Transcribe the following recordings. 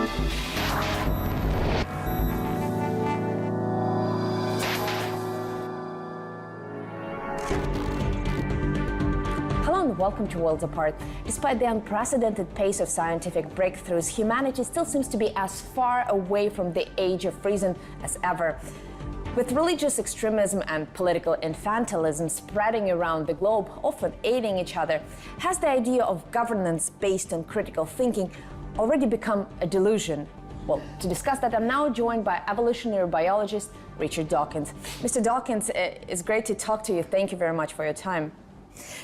Hello and welcome to Worlds Apart. Despite the unprecedented pace of scientific breakthroughs, humanity still seems to be as far away from the age of reason as ever. With religious extremism and political infantilism spreading around the globe, often aiding each other, has the idea of governance based on critical thinking already become a delusion? Well, to discuss that, I'm now joined by evolutionary biologist Richard Dawkins. Mr. Dawkins, it's great to talk to you. Thank you very much for your time.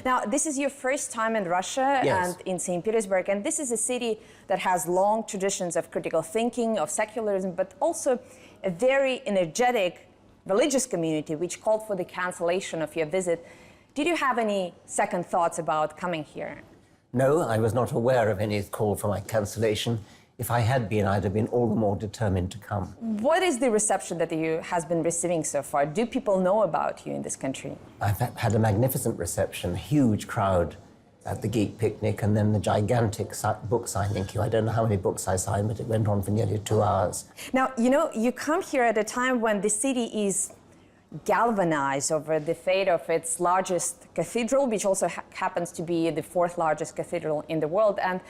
Now, this is your first time in Russia. Yes. And in St. Petersburg, and this is a city that has long traditions of critical thinking, of secularism, but also a very energetic religious community which called for the cancellation of your visit. Did you have any second thoughts about coming here? No, I was not aware of any call for my cancellation. If I had been, I'd have been all the more determined to come. What is the reception that you has been receiving so far? Do people know about you in this country? I've had a magnificent reception, a huge crowd at the Geek Picnic, and then the gigantic book signing queue. I don't know how many books I signed, but it went on for nearly 2 hours. Now, you know, you come here at a time when the city is galvanized over the fate of its largest cathedral, which also happens to be the 4th largest cathedral in the world. And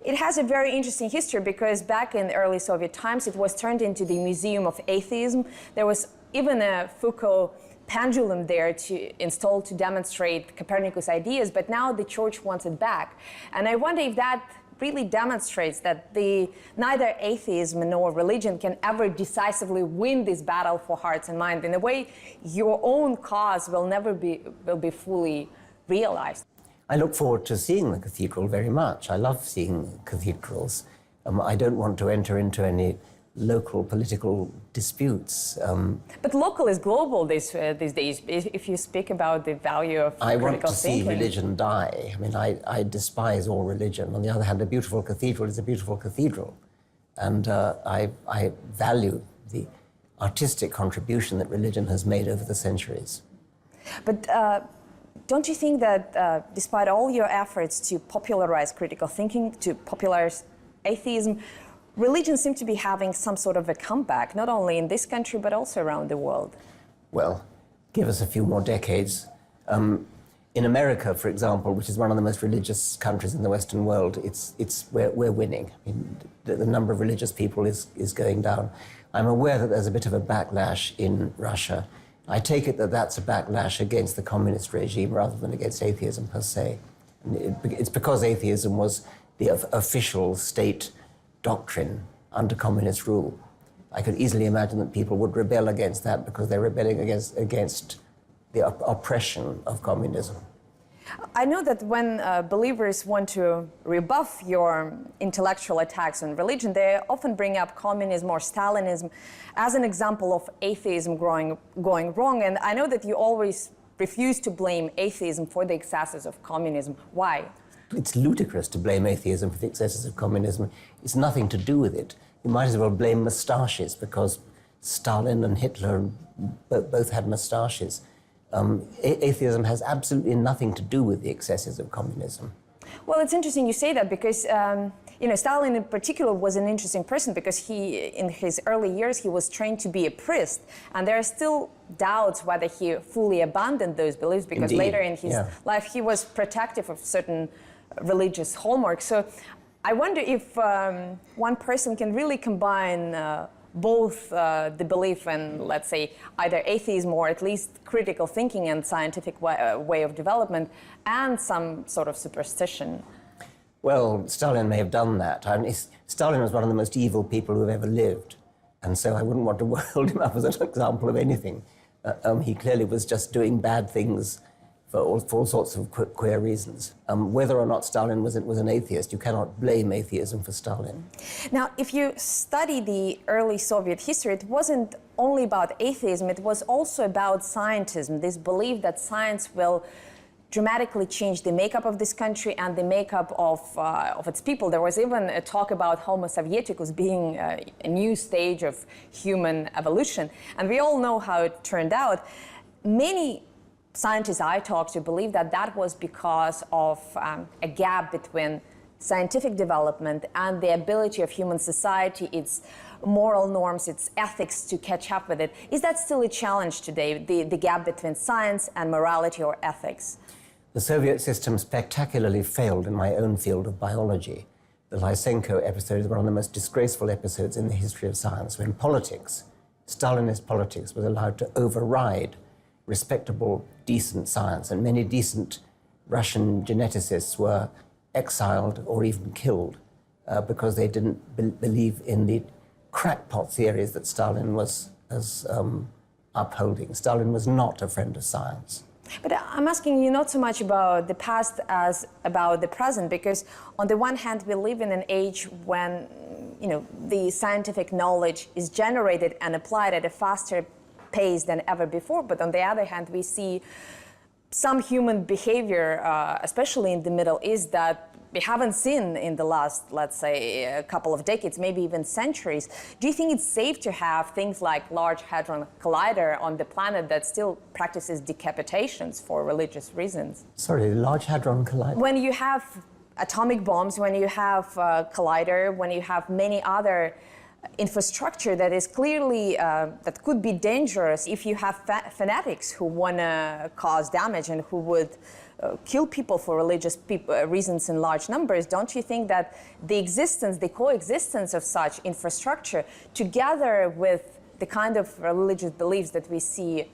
it has a very interesting history because back in early Soviet times, it was turned into the Museum of Atheism. There was even a Foucault pendulum there installed to demonstrate Copernicus' ideas, but now the church wants it back. And I wonder if that really demonstrates that neither atheism nor religion can ever decisively win this battle for hearts and minds. In a way, your own cause will never be fully realized. I look forward to seeing the cathedral very much. I love seeing cathedrals. I don't want to enter into any local political disputes. But local is global these days, if you speak about the value of critical thinking. I want to see religion die. I mean, I despise all religion. On the other hand, a beautiful cathedral is a beautiful cathedral. And I value the artistic contribution that religion has made over the centuries. But don't you think that despite all your efforts to popularize critical thinking, to popularize atheism, religion seems to be having some sort of a comeback, not only in this country, but also around the world? Well, give us a few more decades. In America, for example, which is one of the most religious countries in the Western world, we're winning. I mean, the number of religious people is going down. I'm aware that there's a bit of a backlash in Russia. I take it that that's a backlash against the communist regime rather than against atheism per se. And it's because atheism was the official state doctrine under communist rule. I could easily imagine that people would rebel against that because they're rebelling against the oppression of communism. I know that when believers want to rebuff your intellectual attacks on religion, they often bring up communism or Stalinism as an example of atheism going wrong. And I know that you always refuse to blame atheism for the excesses of communism. Why? It's ludicrous to blame atheism for the excesses of communism. It's nothing to do with it. You might as well blame moustaches because Stalin and Hitler both had moustaches. Atheism has absolutely nothing to do with the excesses of communism. Well, it's interesting you say that because, Stalin in particular was an interesting person because in his early years, he was trained to be a priest. And there are still doubts whether he fully abandoned those beliefs because Indeed. Later in his life, he was protective of certain religious hallmarks. So I wonder if one person can really combine both the belief in, let's say, either atheism or at least critical thinking and scientific way of development and some sort of superstition. Well, Stalin may have done that. I mean, Stalin was one of the most evil people who have ever lived. And so I wouldn't want to hold him up as an example of anything. He clearly was just doing bad things for all sorts of queer reasons. Whether or not Stalin was an atheist, you cannot blame atheism for Stalin. Now, if you study the early Soviet history, it wasn't only about atheism, it was also about scientism, this belief that science will dramatically change the makeup of this country and the makeup of its people. There was even a talk about Homo Sovieticus being a new stage of human evolution. And we all know how it turned out. Many scientists I talked to believe that that was because of a gap between scientific development and the ability of human society, its moral norms, its ethics to catch up with it. Is that still a challenge today, the gap between science and morality or ethics? The Soviet system spectacularly failed in my own field of biology. The Lysenko episode is one of the most disgraceful episodes in the history of science, when politics, Stalinist politics, was allowed to override respectable, decent science, and many decent Russian geneticists were exiled or even killed because they didn't believe in the crackpot theories that Stalin was upholding. Stalin was not a friend of science. But I'm asking you not so much about the past as about the present, because on the one hand, we live in an age when, the scientific knowledge is generated and applied at a faster pace than ever before. But on the other hand, we see some human behavior, especially in the Middle East, that we haven't seen in the last, let's say, a couple of decades, maybe even centuries. Do you think it's safe to have things like Large Hadron Collider on the planet that still practices decapitations for religious reasons? Sorry, Large Hadron Collider? When you have atomic bombs, when you have Collider, when you have many other infrastructure that is clearly, that could be dangerous if you have fanatics who want to cause damage and who would kill people for religious reasons in large numbers, don't you think that the coexistence of such infrastructure, together with the kind of religious beliefs that we see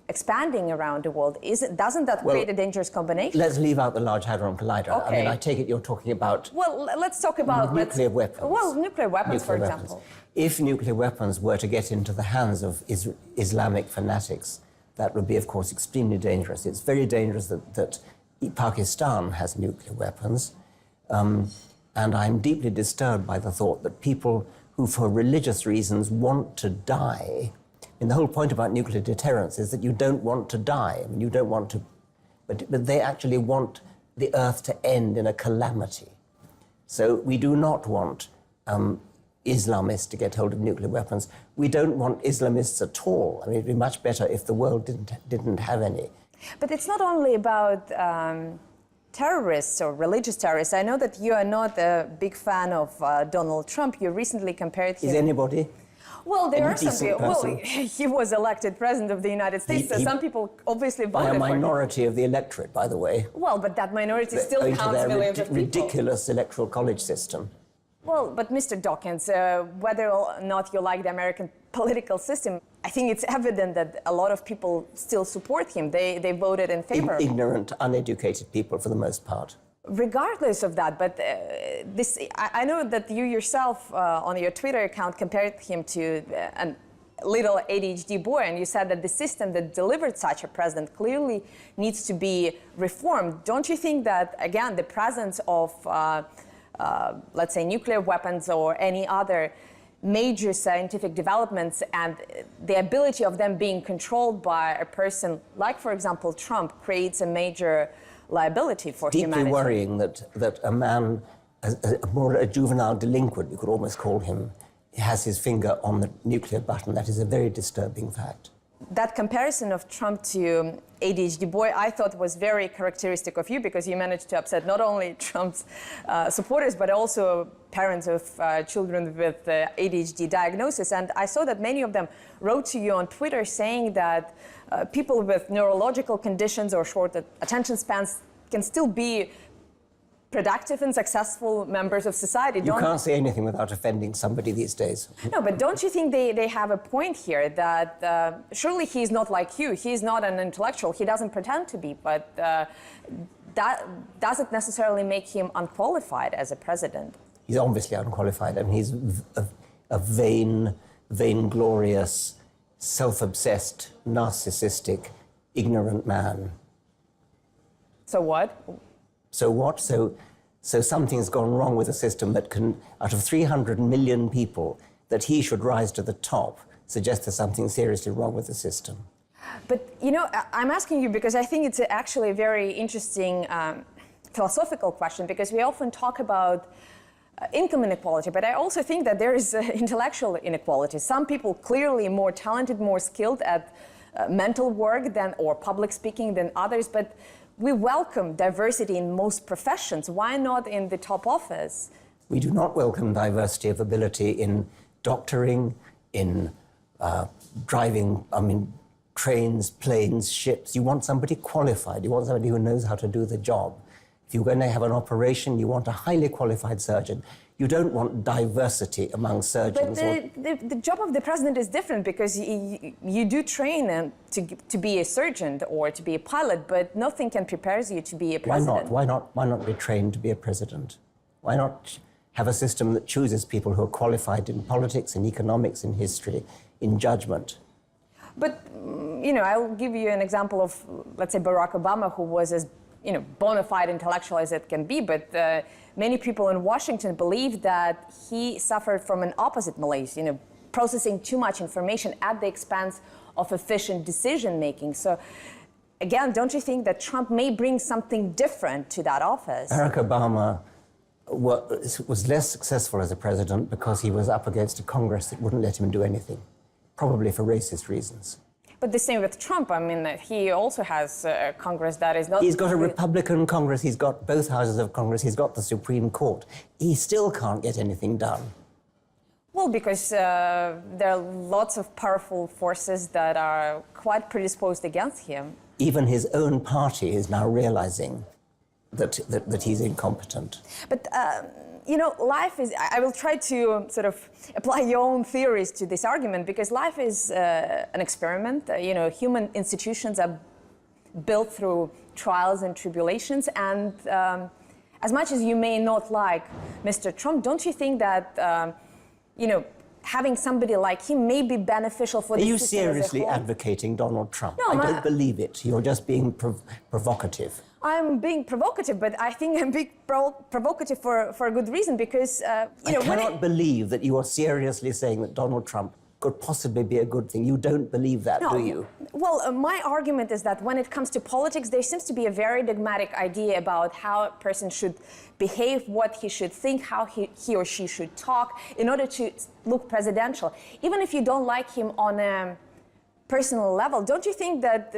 expanding around the world, doesn't that create a dangerous combination? Let's leave out the Large Hadron Collider. Okay. I mean, I take it you're talking about... Well, let's talk about... nuclear weapons. Well, nuclear weapons, for example. If nuclear weapons were to get into the hands of Islamic fanatics, that would be, of course, extremely dangerous. It's very dangerous that Pakistan has nuclear weapons. And I'm deeply disturbed by the thought that people who, for religious reasons, want to die... And the whole point about nuclear deterrence is that you don't want to die. I mean, you don't want to... But they actually want the Earth to end in a calamity. So we do not want Islamists to get hold of nuclear weapons. We don't want Islamists at all. I mean, it'd be much better if the world didn't have any. But it's not only about terrorists or religious terrorists. I know that you are not a big fan of Donald Trump. You recently compared him... Is anybody? Well, there are some people. Well, person. he was elected president of the United States, so some people obviously voted for him. By a minority of the electorate, by the way. Well, but that minority still counts millions of people. Ridiculous electoral college system. Well, but Mr. Dawkins, whether or not you like the American political system, I think it's evident that a lot of people still support him. They voted in favor. Ignorant, uneducated people, for the most part. Regardless of that, but I know that you yourself on your Twitter account compared him to a little ADHD boy, and you said that the system that delivered such a president clearly needs to be reformed. Don't you think that, again, the presence of, let's say, nuclear weapons or any other major scientific developments and the ability of them being controlled by a person like, for example, Trump, creates a major liability for humanity? Deeply worrying that a man, a juvenile delinquent, you could almost call him, has his finger on the nuclear button. That is a very disturbing fact. That comparison of Trump to ADHD boy, I thought was very characteristic of you, because you managed to upset not only Trump's supporters, but also parents of children with ADHD diagnosis. And I saw that many of them wrote to you on Twitter saying that people with neurological conditions or short attention spans can still be productive and successful members of society. You can't say anything without offending somebody these days. No, but don't you think they have a point here that surely he's not like you, he's not an intellectual, he doesn't pretend to be, but that doesn't necessarily make him unqualified as a president. He's obviously unqualified. I mean, he's a vainglorious, self-obsessed, narcissistic, ignorant man. So what? So what? So something's gone wrong with the system that can, out of 300 million people, that he should rise to the top suggests there's something seriously wrong with the system. But, I'm asking you because I think it's actually a very interesting philosophical question, because we often talk about income inequality, but I also think that there is intellectual inequality. Some people clearly more talented, more skilled at mental work or public speaking than others, but we welcome diversity in most professions. Why not in the top office? We do not welcome diversity of ability in doctoring, in driving, trains, planes, ships. You want somebody qualified. You want somebody who knows how to do the job. If you're going to have an operation, you want a highly qualified surgeon. You don't want diversity among surgeons. But the job of the president is different because you do train to be a surgeon or to be a pilot, but nothing can prepare you to be a president. Why not be trained to be a president? Why not have a system that chooses people who are qualified in politics, in economics, in history, in judgment? But, I'll give you an example of, let's say, Barack Obama, who was as, bona fide intellectual as it can be, but many people in Washington believe that he suffered from an opposite malaise, processing too much information at the expense of efficient decision-making. So, again, don't you think that Trump may bring something different to that office? Barack Obama was less successful as a president because he was up against a Congress that wouldn't let him do anything, probably for racist reasons. But the same with Trump. He also has a Congress that is not... He's got a Republican Congress, he's got both houses of Congress, he's got the Supreme Court. He still can't get anything done. Well, because there are lots of powerful forces that are quite predisposed against him. Even his own party is now realizing that he's incompetent. But, life is... I will try to sort of apply your own theories to this argument, because life is an experiment. Human institutions are built through trials and tribulations, and as much as you may not like Mr. Trump, don't you think that, having somebody like him may be beneficial for the system as a whole? Are you seriously advocating Donald Trump? No, I don't believe it. You're just being provocative. I'm being provocative, but I think I'm being provocative for a good reason, because, I cannot believe that you are seriously saying that Donald Trump could possibly be a good thing. You don't believe that, do you? Well, my argument is that when it comes to politics, there seems to be a very dogmatic idea about how a person should behave, what he should think, how he or she should talk in order to look presidential. Even if you don't like him on a personal level, don't you think that,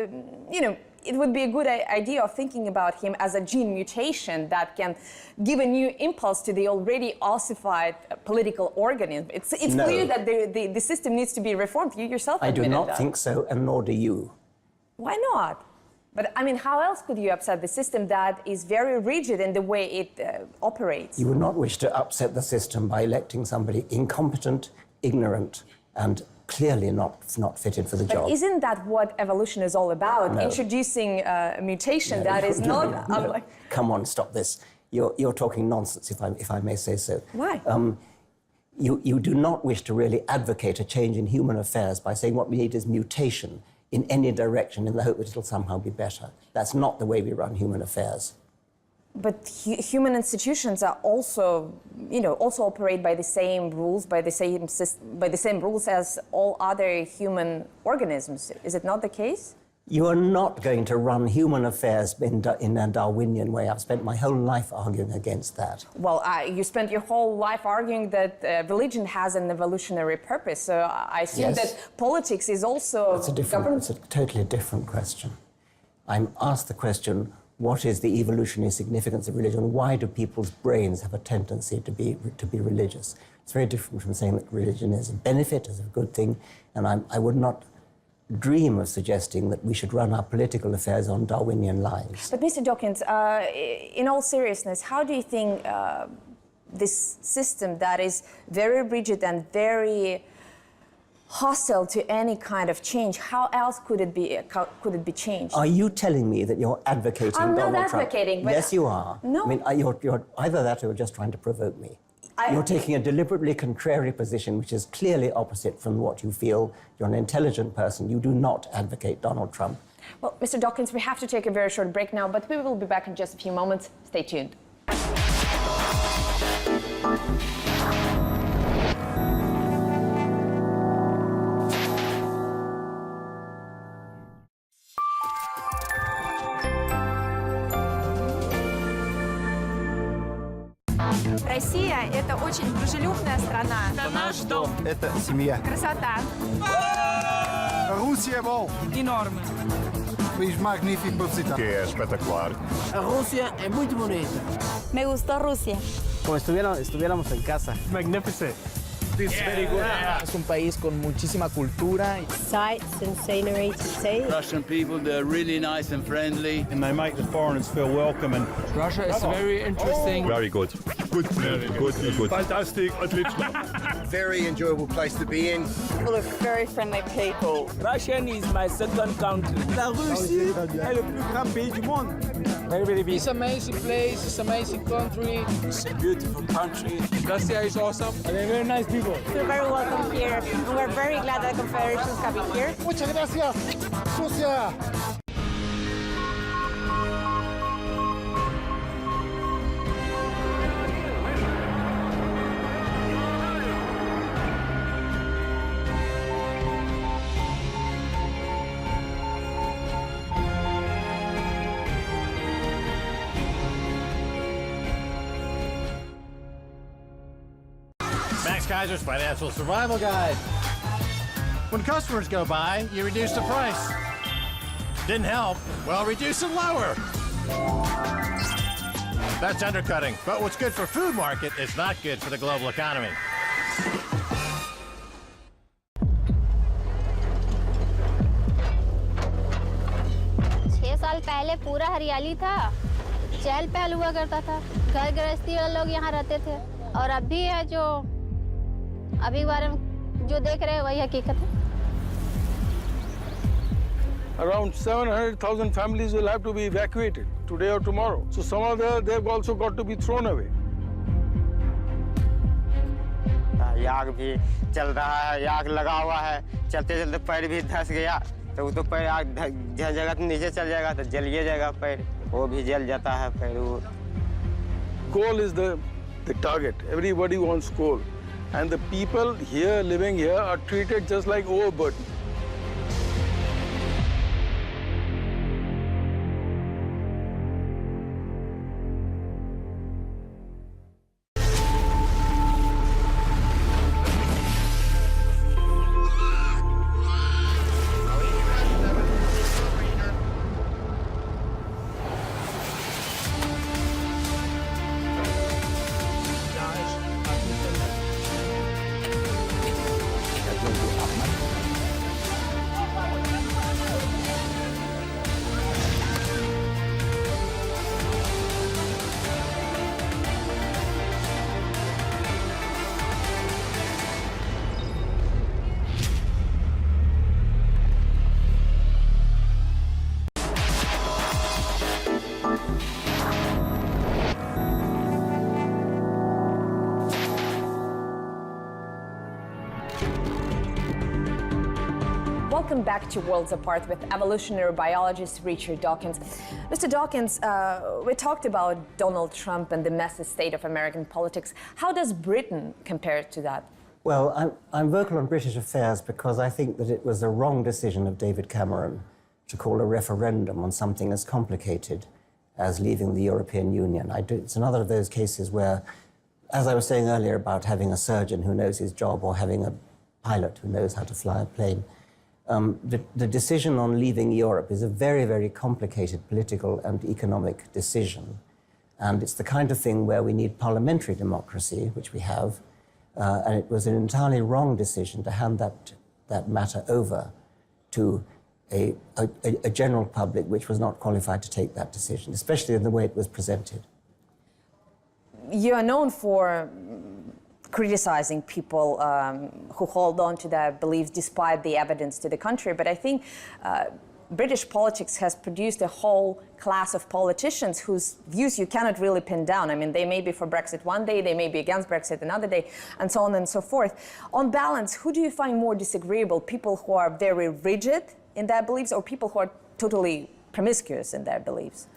it would be a good idea of thinking about him as a gene mutation that can give a new impulse to the already ossified political organism? It's clear that the system needs to be reformed. You yourself admitted that. I do not think so, and nor do you. Why not? But, how else could you upset the system that is very rigid in the way it operates? You would not wish to upset the system by electing somebody incompetent, ignorant, and clearly not fitted for the job. But isn't that what evolution is all about? No. Introducing a mutation that is not... No. Come on, stop this. You're talking nonsense, if I may say so. Why? You do not wish to really advocate a change in human affairs by saying what we need is mutation in any direction in the hope that it'll somehow be better. That's not the way we run human affairs. But human institutions are also, also operate by the same rules, by the same rules as all other human organisms. Is it not the case? You are not going to run human affairs in a Darwinian way. I've spent my whole life arguing against that. Well, you spent your whole life arguing that religion has an evolutionary purpose. So I assume that politics is also... It's a totally different question. I'm asked the question, what is the evolutionary significance of religion? Why do people's brains have a tendency to be religious? It's very different from saying that religion is a benefit, is a good thing, and I would not dream of suggesting that we should run our political affairs on Darwinian lines. But Mr. Dawkins, in all seriousness, how do you think this system that is very rigid and very hostile to any kind of change, how else could it be changed? Are you telling me that you're advocating Donald Trump? I'm not advocating, but... Yes, you are. No. You're either that or you're just trying to provoke me. You're taking a deliberately contrary position, which is clearly opposite from what you feel. You're an intelligent person. You do not advocate Donald Trump. Well, Mr. Dawkins, we have to take a very short break now, but we will be back in just a few moments. Stay tuned. Россия – это очень дружелюбная страна. Это наш дом. Это семья. Красота. Русь est bon. И нормы. país magnífico para visitar. Que é espetacular. A Rússia é muito bonita. Me gustó Rusia. Como estuviéramos en casa. Magnificent. This is very good. Es un país con muchísima cultura. Sights and scenery to see. Russian people, they're really nice and friendly. And they make the foreigners feel welcome. And Russia is very interesting. Very good. Good. Good. fantastic. Very enjoyable place to be in. Full of very friendly people. Russian is my second country. La Russie est le plus grand pays du monde. Very big. It's amazing place, it's amazing country. It's a beautiful country. Russia is awesome. And they're very nice people. We're very welcome here, and we're very glad that the Confederation is coming here. Muchas gracias, Sucia. Max Kaiser's Financial Survival Guide. When customers go by, you reduce the price. Didn't help? Well, reduce it lower. That's undercutting. But what's good for food market is not good for the global economy. 6 साल पहले पूरा हरियाली था, चहल पहल हुआ करता था, घर गृहस्थी वाले लोग यहाँ रहते थे, और अभी है जो अभी के बारे में जो देख रहे हैं वही हकीकत है। Around 700,000 families will have to be evacuated today or tomorrow. So some of them, they've also got to be thrown away. आग भी चल रहा है, आग लगा हुआ है, चलते चलते पैर भी धंस गया, तो वो तो पैर आग जगह नीचे चल जाएगा तो जलिए जाएगा पैर, वो भी जल जाता है पैर। वो Coal is the target. Everybody wants coal. And the people here living here are treated just like overburden. Welcome back to Worlds Apart with evolutionary biologist Richard Dawkins. Mr. Dawkins, we talked about Donald Trump and the messy state of American politics. How does Britain compare to that? Well, I'm vocal on British affairs because I think that it was a wrong decision of David Cameron to call a referendum on something as complicated as leaving the European Union. It's another of those cases where, as I was saying earlier about having a surgeon who knows his job or having a pilot who knows how to fly a plane, the decision on leaving Europe is a very, very complicated political and economic decision. And it's the kind of thing where we need parliamentary democracy, which we have, and it was an entirely wrong decision to hand that matter over to a general public which was not qualified to take that decision, especially in the way it was presented. You are known for criticizing people who hold on to their beliefs despite the evidence to the contrary, but I think British politics has produced a whole class of politicians whose views you cannot really pin down. I mean, they may be for Brexit one day, they may be against Brexit another day, and so on and so forth. On balance, who do you find more disagreeable? People who are very rigid in their beliefs or people who are totally promiscuous in their beliefs?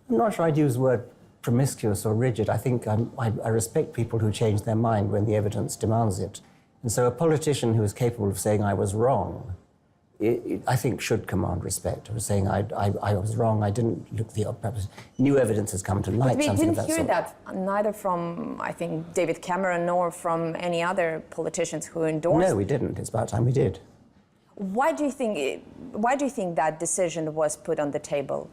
I'm not sure I'd use the word promiscuous or rigid. I think I respect people who change their mind when the evidence demands it. And so a politician who is capable of saying I was wrong, I think should command respect. Or saying I was wrong, I didn't look the perhaps new evidence has come to light. But we something didn't of that hear sort. that neither from, I think, David Cameron nor from any other politicians who endorsed. No, we didn't. It's about time we did. Why do you think that decision was put on the table?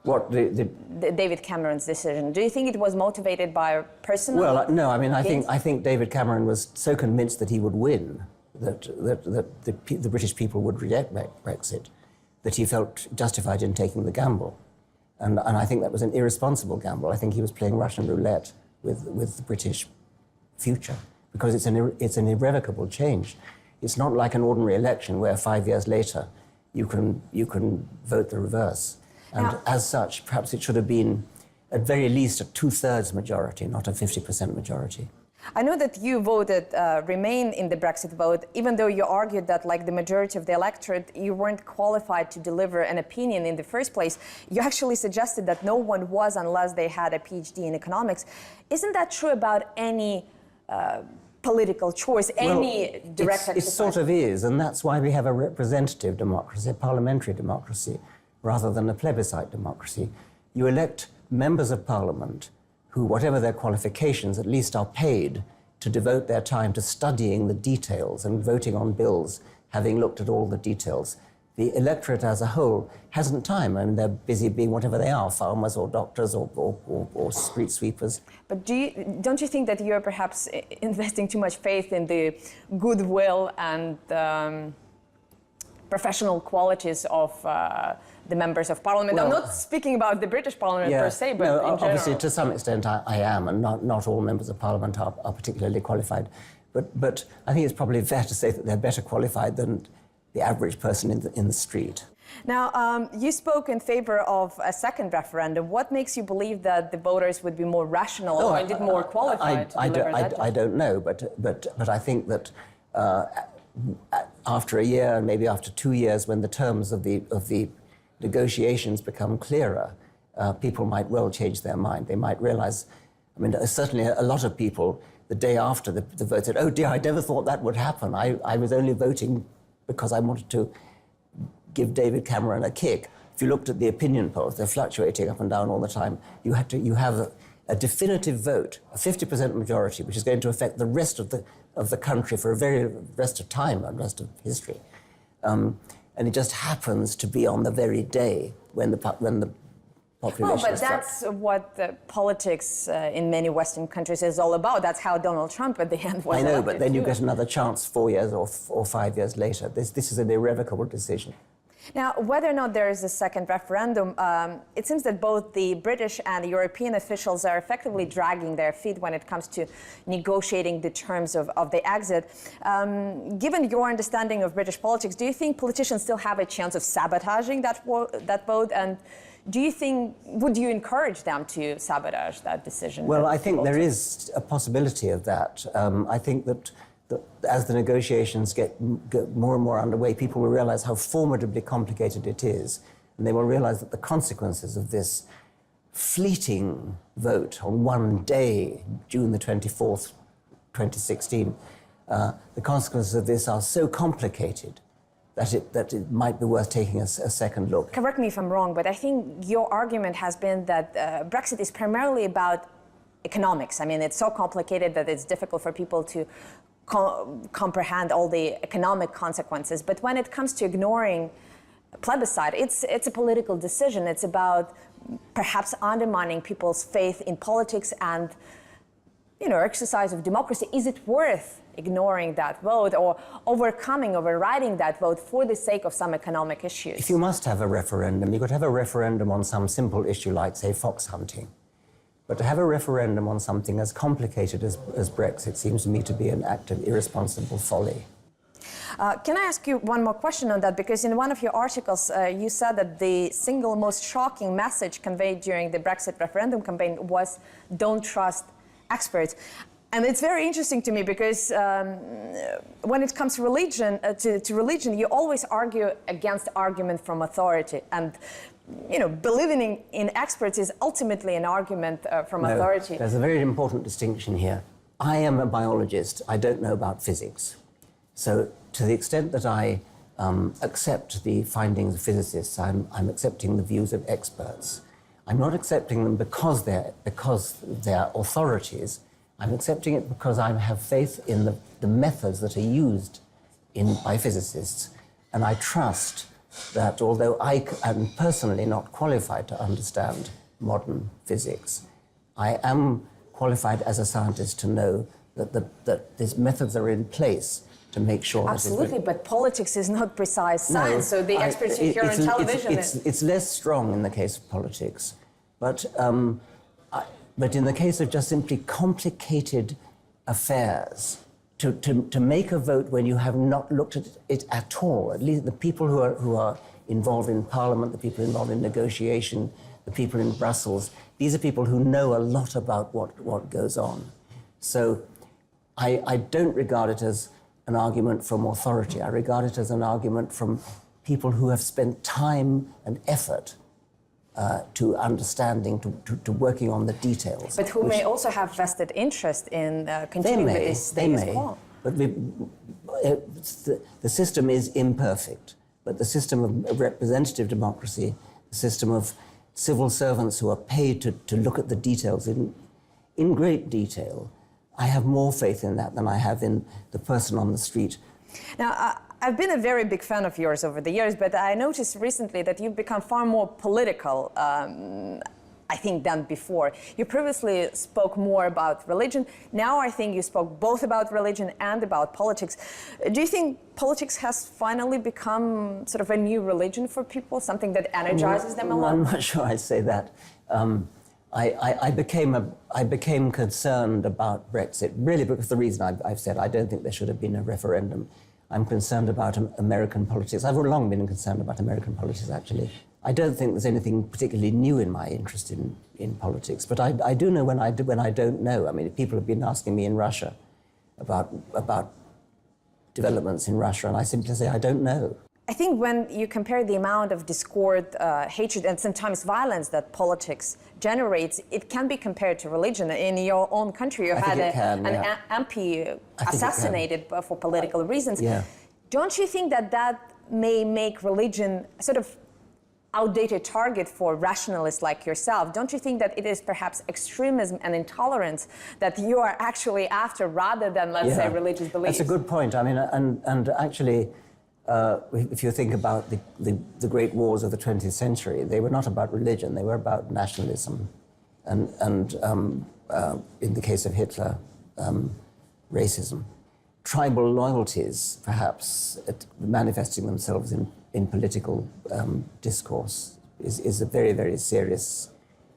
What, the David Cameron's decision? Do you think it was motivated by personal? Well, no. I mean, I think David Cameron was so convinced that he would win, that the British people would reject Brexit, that he felt justified in taking the gamble, and I think that was an irresponsible gamble. I think he was playing Russian roulette with the British future, because it's an irrevocable change. It's not like an ordinary election where 5 years later you can vote the reverse. And as such, perhaps it should have been at very least a 2/3 majority, not a 50% majority. I know that you voted Remain in the Brexit vote, even though you argued that, like the majority of the electorate, you weren't qualified to deliver an opinion in the first place. You actually suggested that no one was unless they had a PhD in economics. Isn't that true about any political choice, any direct exercise? It sort of is, and that's why we have a representative democracy, a parliamentary democracy, rather than a plebiscite democracy. You elect members of parliament who, whatever their qualifications, at least are paid to devote their time to studying the details and voting on bills, having looked at all the details. The electorate as a whole hasn't time. I mean, they're busy being whatever they are, farmers or doctors or street sweepers. But don't you think that you're perhaps investing too much faith in the goodwill and professional qualities of the members of parliament? Well, I'm not speaking about the British parliament per se, but no, in general. obviously, to some extent, I am, and not all members of parliament are particularly qualified. But I think it's probably fair to say that they're better qualified than the average person in the street. Now, you spoke in favor of a second referendum. What makes you believe that the voters would be more rational or indeed more qualified to deliver that? I don't know, but I think that after a year, and maybe after 2 years, when the terms of the negotiations become clearer, people might well change their mind. They might realize, I mean, certainly a lot of people, the day after the vote, said, "Oh dear, I never thought that would happen. I was only voting because I wanted to give David Cameron a kick." If you looked at the opinion polls, they're fluctuating up and down all the time. You have a definitive vote, a 50% majority, which is going to affect the rest of the country for a very rest of time and rest of history. And it just happens to be on the very day when the population well, but that's what politics in many Western countries is all about. That's how Donald Trump at the end was I know, elected but then you too. get another chance 4 years or 5 years later. This is an irrevocable decision. Now, whether or not there is a second referendum, it seems that both the British and European officials are effectively dragging their feet when it comes to negotiating the terms of the exit. Given your understanding of British politics, do you think politicians still have a chance of sabotaging that vote? And would you encourage them to sabotage that decision? Well, I think there is a possibility of that. I think that as the negotiations get more and more underway, people will realize how formidably complicated it is. And they will realize that the consequences of this fleeting vote on one day, June the 24th, 2016, the consequences of this are so complicated that it might be worth taking a second look. Correct me if I'm wrong, but I think your argument has been that Brexit is primarily about economics. I mean, it's so complicated that it's difficult for people to comprehend all the economic consequences. But when it comes to ignoring plebiscite, it's a political decision. It's about perhaps undermining people's faith in politics and, exercise of democracy. Is it worth ignoring that vote or overriding that vote for the sake of some economic issues? If you must have a referendum, you could have a referendum on some simple issue like, say, fox hunting. But to have a referendum on something as complicated as Brexit seems to me to be an act of irresponsible folly. Can I ask you one more question on that? Because in one of your articles, you said that the single most shocking message conveyed during the Brexit referendum campaign was don't trust experts. And it's very interesting to me because when it comes to religion, you always argue against argument from authority. And believing in experts is ultimately an argument from authority. There's a very important distinction here. I am a biologist. I don't know about physics. So to the extent that I accept the findings of physicists, I'm accepting the views of experts. I'm not accepting them because they're authorities. I'm accepting it because I have faith in the methods that are used by physicists And I trust that although I am personally not qualified to understand modern physics, I am qualified as a scientist to know that these methods are in place to make sure Absolutely, but politics is not precise science, so the experts you hear on television... It's less strong in the case of politics, but in the case of just simply complicated affairs, to make a vote when you have not looked at it at all, at least the people who are involved in Parliament, the people involved in negotiation, the people in Brussels, these are people who know a lot about what goes on. So I don't regard it as an argument from authority. I regard it as an argument from people who have spent time and effort to understanding, to working on the details. But who may also have vested interest in continuing with this status quo. But the system is imperfect. But the system of representative democracy, the system of civil servants who are paid to look at the details in great detail, I have more faith in that than I have in the person on the street. Now, I've been a very big fan of yours over the years, but I noticed recently that you've become far more political, I think, than before. You previously spoke more about religion. Now I think you spoke both about religion and about politics. Do you think politics has finally become sort of a new religion for people, something that energizes them a lot? I'm not sure I'd say that. I became concerned about Brexit, really because the reason I've said I don't think there should have been a referendum. I'm concerned about American politics. I've long been concerned about American politics, actually. I don't think there's anything particularly new in my interest in politics, but I do know when I don't know. I mean, people have been asking me in Russia about developments in Russia, and I simply say I don't know. I think when you compare the amount of discord, hatred, and sometimes violence that politics generates, it can be compared to religion. In your own country, you had an MP assassinated for political reasons. Yeah. Don't you think that may make religion a sort of outdated target for rationalists like yourself? Don't you think that it is perhaps extremism and intolerance that you are actually after rather than, let's say, religious beliefs? That's a good point. I mean, and actually, if you think about the great wars of the 20th century, they were not about religion, they were about nationalism. And in the case of Hitler, racism. Tribal loyalties, perhaps, manifesting themselves in political discourse is a very, very serious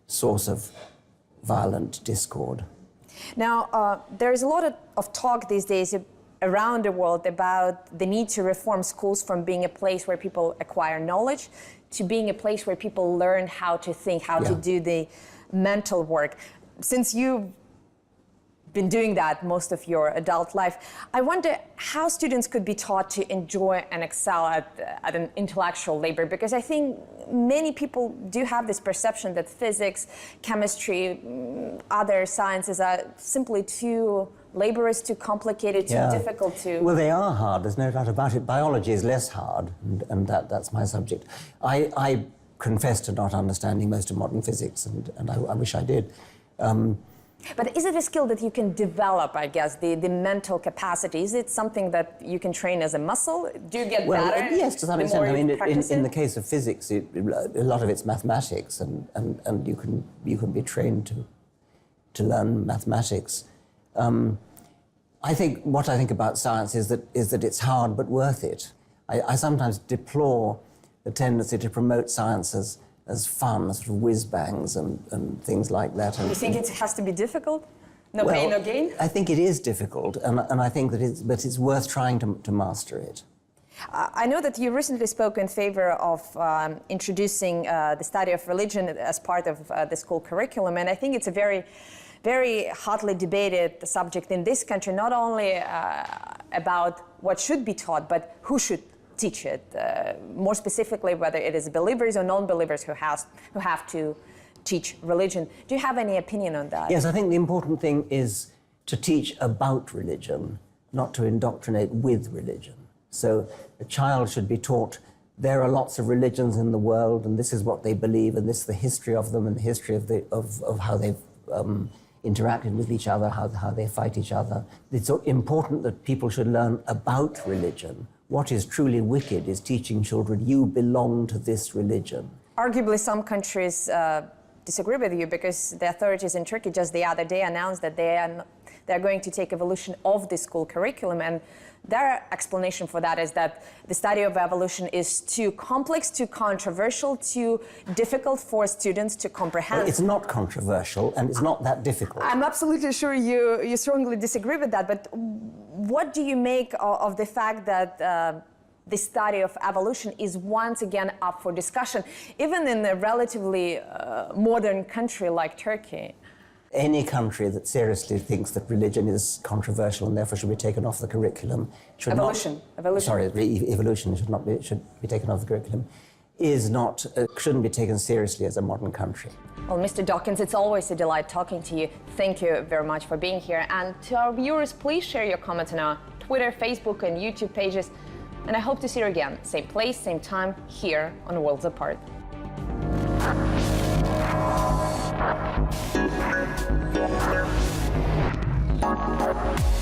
source of violent discord. Now, there is a lot of talk these days around the world about the need to reform schools from being a place where people acquire knowledge to being a place where people learn how to think, how to do the mental work. Since you've been doing that most of your adult life, I wonder how students could be taught to enjoy and excel at an intellectual labor, because I think many people do have this perception that physics, chemistry, other sciences are simply too laborious, too complicated, too difficult to... Well, they are hard, there's no doubt about it. Biology is less hard, and that's my subject. I confess to not understanding most of modern physics, and I wish I did. But is it a skill that you can develop, I guess, the mental capacity? Is it something that you can train as a muscle? Do you get better? Yes, to some extent. I mean, in the case of physics, a lot of it's mathematics, and you can be trained to learn mathematics. I think what I think about science is that it's hard but worth it. I sometimes deplore the tendency to promote science as fun, sort of whiz-bangs and things like that. You think it has to be difficult? No pain, no gain? I think it is difficult, and I think that it's worth trying to master it. I know that you recently spoke in favor of introducing the study of religion as part of the school curriculum, and I think it's a very, very hotly debated subject in this country, not only about what should be taught, but who should teach it, more specifically whether it is believers or non-believers who have to teach religion. Do you have any opinion on that? Yes, I think the important thing is to teach about religion, not to indoctrinate with religion. So a child should be taught there are lots of religions in the world, and this is what they believe, and this is the history of them, and the history of how they've interacted with each other, how they fight each other. It's important that people should learn about religion what is truly wicked is teaching children, you belong to this religion. Arguably, some countries disagree with you because the authorities in Turkey just the other day announced that they're going to take evolution off the school curriculum, and their explanation for that is that the study of evolution is too complex, too controversial, too difficult for students to comprehend. Well, it's not controversial and it's not that difficult. I'm absolutely sure you strongly disagree with that, but what do you make of the fact that the study of evolution is once again up for discussion, even in a relatively modern country like Turkey? Any country that seriously thinks that religion is controversial and therefore should be taken off the curriculum should evolution. Evolution should be taken off the curriculum shouldn't be taken seriously as a modern country. Well, Mr. Dawkins, it's always a delight talking to you. Thank you very much for being here. And to our viewers, please share your comments on our Twitter, Facebook, and YouTube pages. And I hope to see you again, same place, same time, here on Worlds Apart. Thank you.